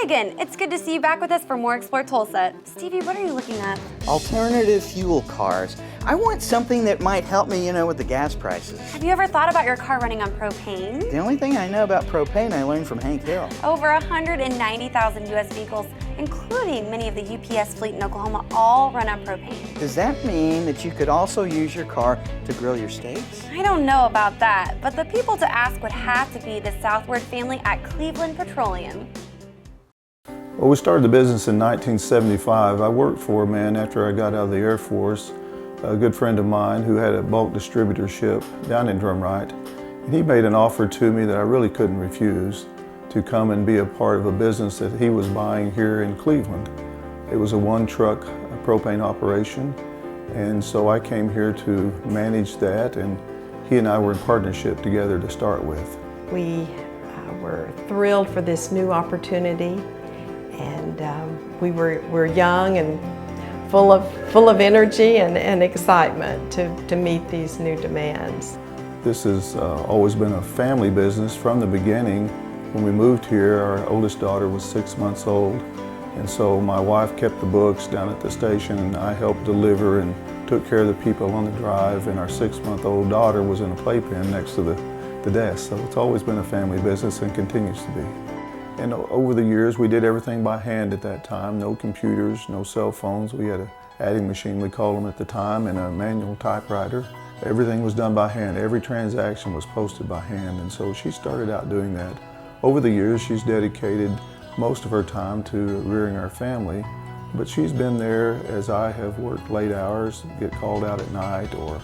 again, it's good to see you back with us for more Explore Tulsa. Stevie, what are you looking at? Alternative fuel cars. I want something that might help me, with the gas prices. Have you ever thought about your car running on propane? The only thing I know about propane I learned from Hank Hill. Over 190,000 U.S. vehicles, including many of the UPS fleet in Oklahoma, all run on propane. Does that mean that you could also use your car to grill your steaks? I don't know about that, but the people to ask would have to be the Southward family at Cleveland Petroleum. Well, we started the business in 1975. I worked for a man after I got out of the Air Force, a good friend of mine who had a bulk distributorship down in Drumright. And he made an offer to me that I really couldn't refuse to come and be a part of a business that he was buying here in Cleveland. It was a one-truck propane operation, and so I came here to manage that, and he and I were in partnership together to start with. We were thrilled for this new opportunity, and we were young and full of energy and excitement to meet these new demands. This has always been a family business from the beginning. When we moved here, our oldest daughter was 6 months old, and so my wife kept the books down at the station, and I helped deliver and took care of the people on the drive, and our 6-month-old daughter was in a playpen next to the desk. So it's always been a family business and continues to be. And over the years, we did everything by hand at that time. No computers, no cell phones. We had an adding machine, we called them at the time, and a manual typewriter. Everything was done by hand. Every transaction was posted by hand, and so she started out doing that. Over the years, she's dedicated most of her time to rearing our family, but she's been there as I have worked late hours, get called out at night, or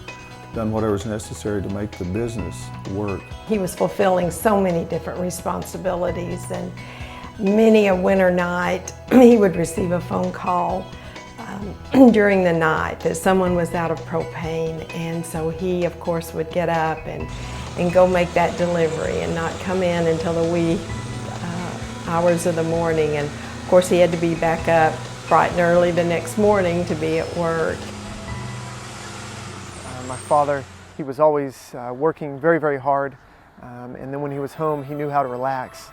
done whatever's necessary to make the business work. He was fulfilling so many different responsibilities, and many a winter night he would receive a phone call during the night that someone was out of propane, and so he of course would get up and go make that delivery and not come in until the wee hours of the morning. And of course he had to be back up bright and early the next morning to be at work. My father, he was always working very, very hard, and then when he was home, he knew how to relax.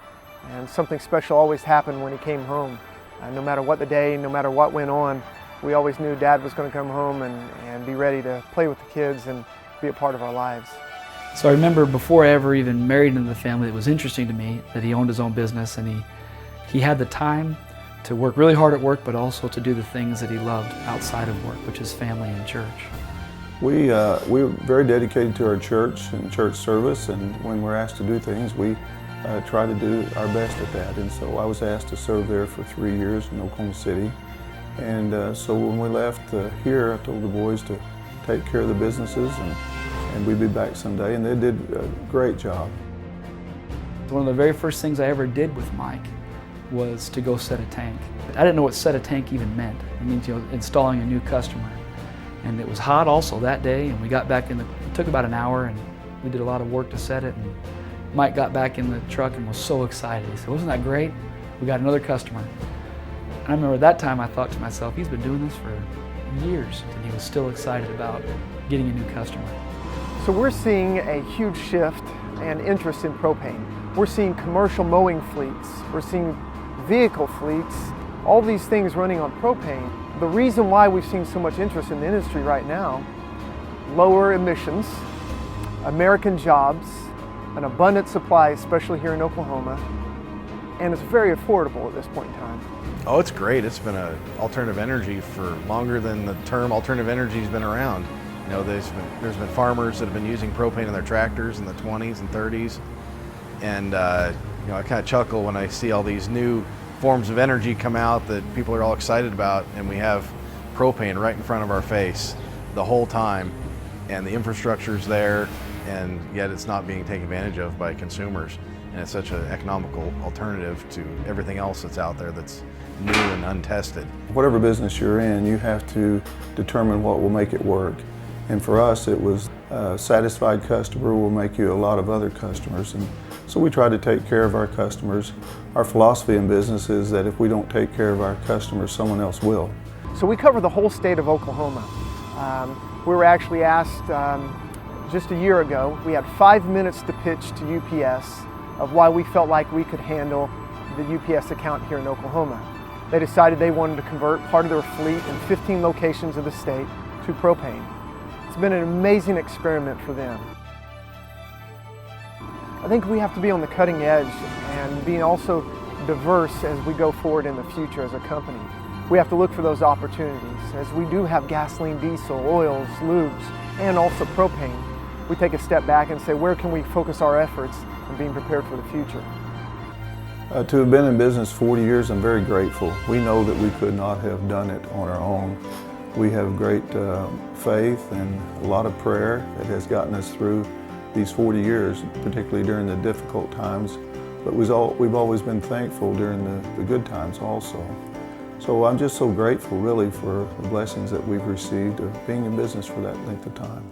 And something special always happened when he came home. No matter what the day, no matter what went on, we always knew Dad was going to come home and be ready to play with the kids and be a part of our lives. So I remember before I ever even married into the family, it was interesting to me that he owned his own business, and he had the time to work really hard at work, but also to do the things that he loved outside of work, which is family and church. We were very dedicated to our church and church service, and when we're asked to do things, we try to do our best at that. And so I was asked to serve there for 3 years in Oklahoma City. And so when we left here, I told the boys to take care of the businesses, and we'd be back someday, and they did a great job. One of the very first things I ever did with Mike was to go set a tank. I didn't know what set a tank even meant. It means, installing a new customer. And it was hot also that day, and we got back it took about an hour, and we did a lot of work to set it, and Mike got back in the truck and was so excited. He said, "Wasn't that great? We got another customer." And I remember at that time I thought to myself, he's been doing this for years, and he was still excited about getting a new customer. So we're seeing a huge shift and interest in propane. We're seeing commercial mowing fleets, we're seeing vehicle fleets, all these things running on propane. The reason why we've seen so much interest in the industry right now: lower emissions, American jobs, an abundant supply, especially here in Oklahoma, and it's very affordable at this point in time. Oh, it's great. It's been an alternative energy for longer than the term alternative energy has been around. There's been farmers that have been using propane in their tractors in the 20s and 30s, and I kind of chuckle when I see all these new forms of energy come out that people are all excited about, and we have propane right in front of our face the whole time, and the infrastructure's there, and yet it's not being taken advantage of by consumers. And it's such an economical alternative to everything else that's out there that's new and untested. Whatever business you're in, you have to determine what will make it work. And for us, it was a satisfied customer will make you a lot of other customers. And so we try to take care of our customers. Our philosophy in business is that if we don't take care of our customers, someone else will. So we cover the whole state of Oklahoma. We were actually asked just a year ago, we had 5 minutes to pitch to UPS of why we felt like we could handle the UPS account here in Oklahoma. They decided they wanted to convert part of their fleet in 15 locations of the state to propane. It's been an amazing experiment for them. I think we have to be on the cutting edge and being also diverse as we go forward in the future as a company. We have to look for those opportunities. As we do have gasoline, diesel, oils, lubes, and also propane, we take a step back and say, where can we focus our efforts in being prepared for the future? To have been in business 40 years, I'm very grateful. We know that we could not have done it on our own. We have great faith and a lot of prayer that has gotten us through these 40 years, particularly during the difficult times. But we've always been thankful during the good times also. So I'm just so grateful really for the blessings that we've received of being in business for that length of time.